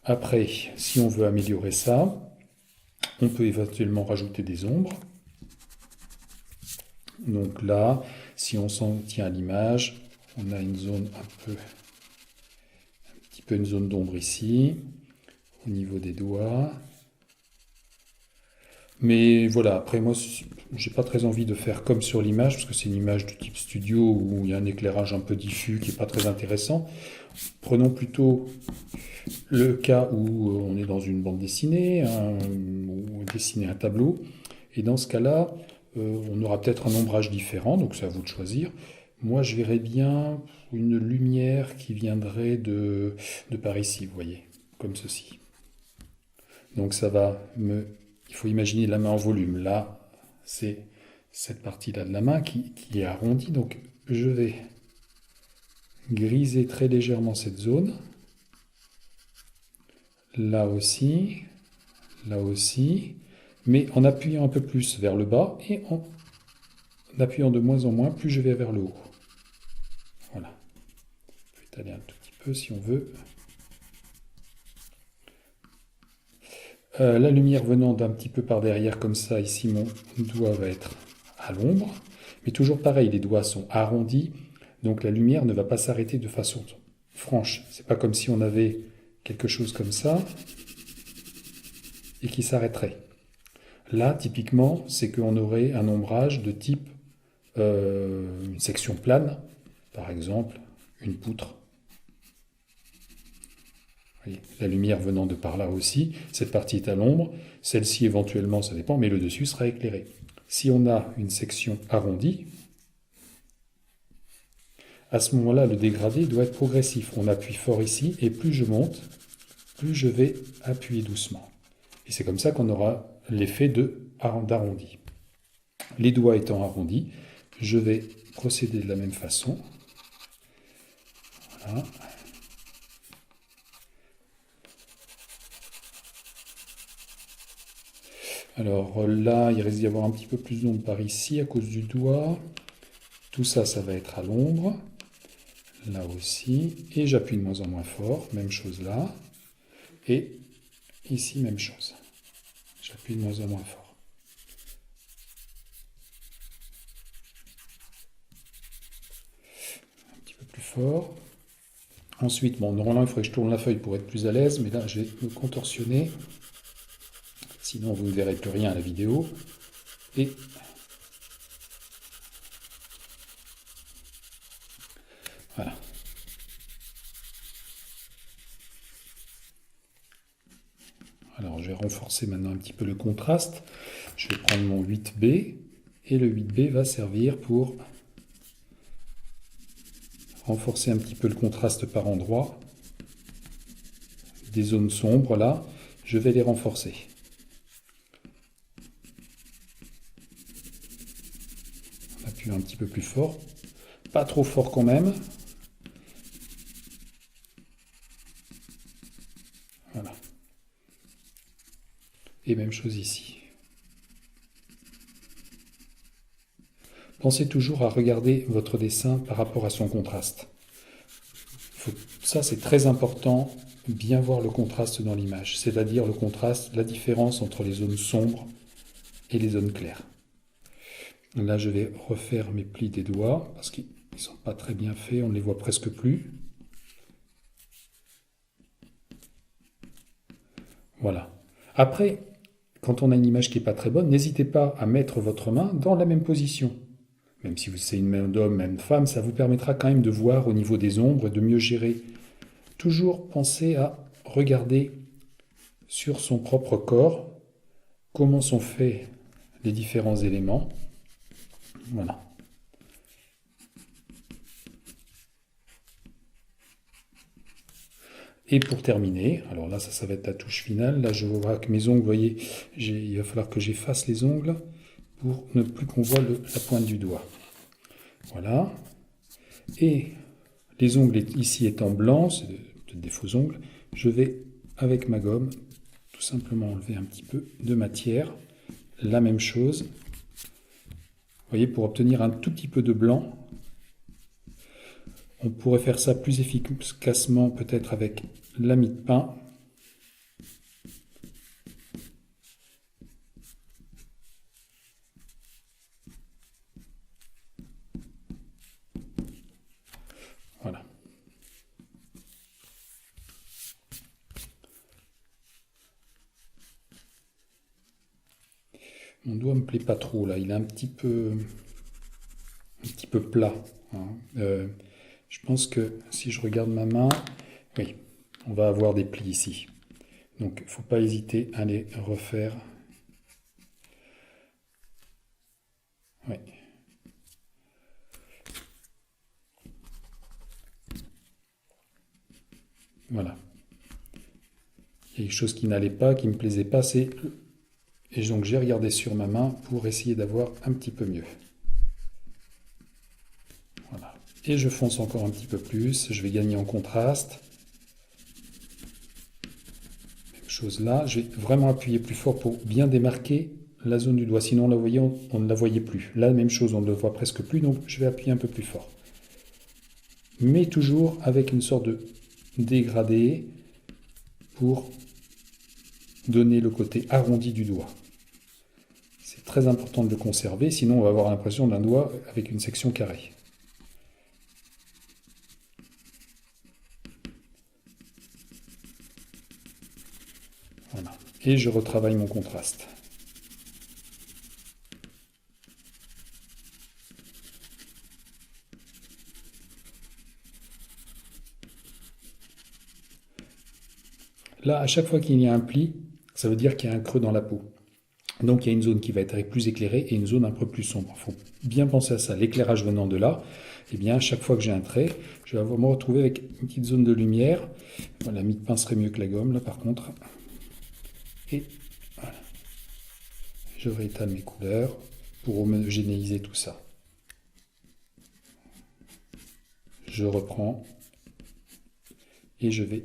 Après, si on veut améliorer ça, on peut éventuellement rajouter des ombres. Donc là, si on s'en tient à l'image, on a une zone un petit peu une zone d'ombre ici, au niveau des doigts. Mais voilà, après moi, j'ai pas très envie de faire comme sur l'image, parce que c'est une image de type studio où il y a un éclairage un peu diffus qui est pas très intéressant. Prenons plutôt le cas où on est dans une bande dessinée, ou dessiner un tableau. Et dans ce cas-là, on aura peut-être un ombrage différent, donc c'est à vous de choisir. Moi, je verrais bien une lumière qui viendrait de par ici, vous voyez, comme ceci. Donc ça va me... Il faut imaginer la main en volume. Là, c'est cette partie-là de la main qui est arrondie. Donc je vais griser très légèrement cette zone. Là aussi, mais en appuyant un peu plus vers le bas et en appuyant de moins en moins, plus je vais vers le haut. Voilà. On peut étaler un tout petit peu si on veut. La lumière venant d'un petit peu par derrière comme ça, ici mon doigt va être à l'ombre. Mais toujours pareil, les doigts sont arrondis, donc la lumière ne va pas s'arrêter de façon franche. C'est pas comme si on avait quelque chose comme ça et qui s'arrêterait. Là, typiquement, c'est qu'on aurait un ombrage de type une section plane, par exemple, une poutre. Voyez, la lumière venant de par là aussi, cette partie est à l'ombre, celle-ci éventuellement, ça dépend, mais le dessus sera éclairé. Si on a une section arrondie, à ce moment-là, le dégradé doit être progressif. On appuie fort ici, et plus je monte, plus je vais appuyer doucement. Et c'est comme ça qu'on aura l'effet d'arrondi. Les doigts étant arrondis, je vais procéder de la même façon. Voilà. Alors là, il risque d'y avoir un petit peu plus d'ombre par ici à cause du doigt. Tout ça, ça va être à l'ombre. Là aussi. Et j'appuie de moins en moins fort. Même chose là. Et ici, même chose. J'appuie de moins en moins fort. Un petit peu plus fort. Ensuite, bon, normalement, il faudrait que je tourne la feuille pour être plus à l'aise, mais là, je vais me contorsionner. Sinon, vous ne verrez plus rien à la vidéo. Et voilà. Alors, je vais renforcer maintenant un petit peu le contraste. Je vais prendre mon 8B, et le 8B va servir pour renforcer un petit peu le contraste par endroits. Des zones sombres, là, je vais les renforcer. On appuie un petit peu plus fort. Pas trop fort quand même. Voilà. Et même chose ici. Pensez toujours à regarder votre dessin par rapport à son contraste. Ça, c'est très important, bien voir le contraste dans l'image, c'est-à-dire le contraste, la différence entre les zones sombres et les zones claires. Là, je vais refaire mes plis des doigts, parce qu'ils ne sont pas très bien faits, on ne les voit presque plus. Voilà. Après, quand on a une image qui n'est pas très bonne, n'hésitez pas à mettre votre main dans la même position. Même si c'est une main d'homme, même de femme, ça vous permettra quand même de voir au niveau des ombres et de mieux gérer. Toujours penser à regarder sur son propre corps comment sont faits les différents éléments. Voilà. Et pour terminer, alors là, ça va être la touche finale. Là, je vois que mes ongles, vous voyez, il va falloir que j'efface les ongles pour ne plus qu'on voit la pointe du doigt. Voilà. Et les ongles ici étant blancs, c'est peut-être des faux ongles, je vais, avec ma gomme, tout simplement enlever un petit peu de matière. La même chose. Vous voyez, pour obtenir un tout petit peu de blanc, on pourrait faire ça plus efficacement peut-être avec la mie de pain. Mon doigt me plaît pas trop là, il est un petit peu plat, hein. Je pense que si je regarde ma main, oui, on va avoir des plis ici. Donc il ne faut pas hésiter à les refaire. Oui. Voilà. Il y a quelque chose qui n'allait pas, qui ne me plaisait pas, et donc j'ai regardé sur ma main pour essayer d'avoir un petit peu mieux. Voilà. Et je fonce encore un petit peu plus, je vais gagner en contraste. Même chose là, je vais vraiment appuyer plus fort pour bien démarquer la zone du doigt. Sinon on ne la voyait plus. Là, même chose, on ne le voit presque plus, donc je vais appuyer un peu plus fort. Mais toujours avec une sorte de dégradé pour donner le côté arrondi du doigt. C'est très important de le conserver, sinon on va avoir l'impression d'un doigt avec une section carrée. Voilà. Et je retravaille mon contraste. Là, à chaque fois qu'il y a un pli, ça veut dire qu'il y a un creux dans la peau. Donc il y a une zone qui va être plus éclairée et une zone un peu plus sombre. Il faut bien penser à ça. L'éclairage venant de là, eh bien, à chaque fois que j'ai un trait, je vais me retrouver avec une petite zone de lumière. Voilà, la mie de pince serait mieux que la gomme, là, par contre. Et voilà. Je réétale mes couleurs pour homogénéiser tout ça. Je reprends et je vais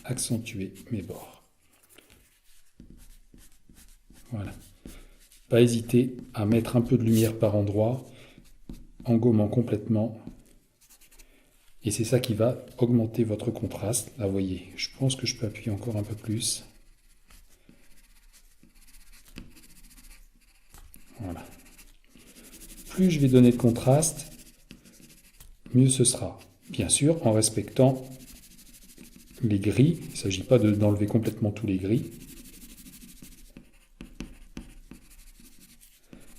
accentuer mes bords. Voilà. Pas hésiter à mettre un peu de lumière par endroit, en gommant complètement. Et c'est ça qui va augmenter votre contraste. Là, vous voyez, je pense que je peux appuyer encore un peu plus. Voilà. Plus je vais donner de contraste, mieux ce sera. Bien sûr, en respectant les gris. Il ne s'agit pas d'enlever complètement tous les gris.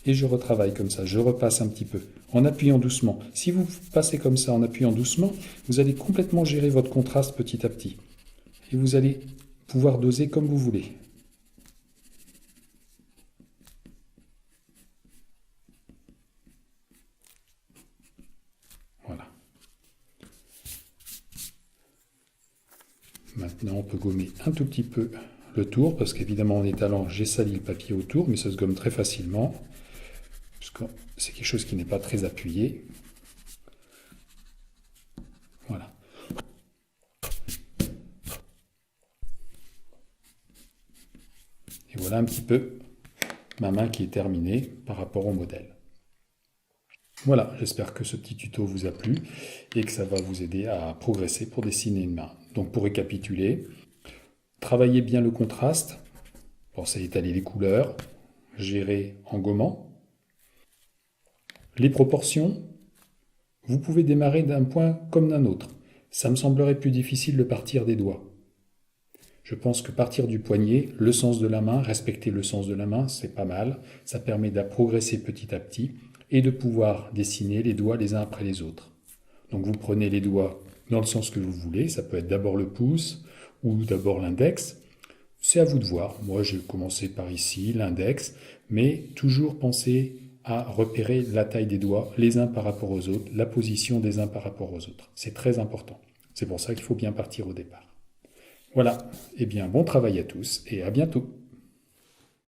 Et je retravaille comme ça, je repasse un petit peu, en appuyant doucement. Si vous passez comme ça en appuyant doucement, vous allez complètement gérer votre contraste petit à petit. Et vous allez pouvoir doser comme vous voulez. Voilà. Maintenant, on peut gommer un tout petit peu le tour, parce qu'évidemment, en étalant, j'ai sali le papier autour, mais ça se gomme très facilement. Parce que c'est quelque chose qui n'est pas très appuyé. Voilà. Et voilà un petit peu ma main qui est terminée par rapport au modèle. Voilà, j'espère que ce petit tuto vous a plu et que ça va vous aider à progresser pour dessiner une main. Donc pour récapituler, travaillez bien le contraste, pensez à étaler les couleurs, gérer en gommant. Les proportions, vous pouvez démarrer d'un point comme d'un autre. Ça me semblerait plus difficile de partir des doigts. Je pense que partir du poignet, le sens de la main, respecter le sens de la main, c'est pas mal. Ça permet de progresser petit à petit et de pouvoir dessiner les doigts les uns après les autres. Donc vous prenez les doigts dans le sens que vous voulez. Ça peut être d'abord le pouce ou d'abord l'index. C'est à vous de voir. Moi, j'ai commencé par ici, l'index, mais toujours penser à repérer la taille des doigts les uns par rapport aux autres, la position des uns par rapport aux autres. C'est très important. C'est pour ça qu'il faut bien partir au départ. Voilà, eh bien bon travail à tous et à bientôt.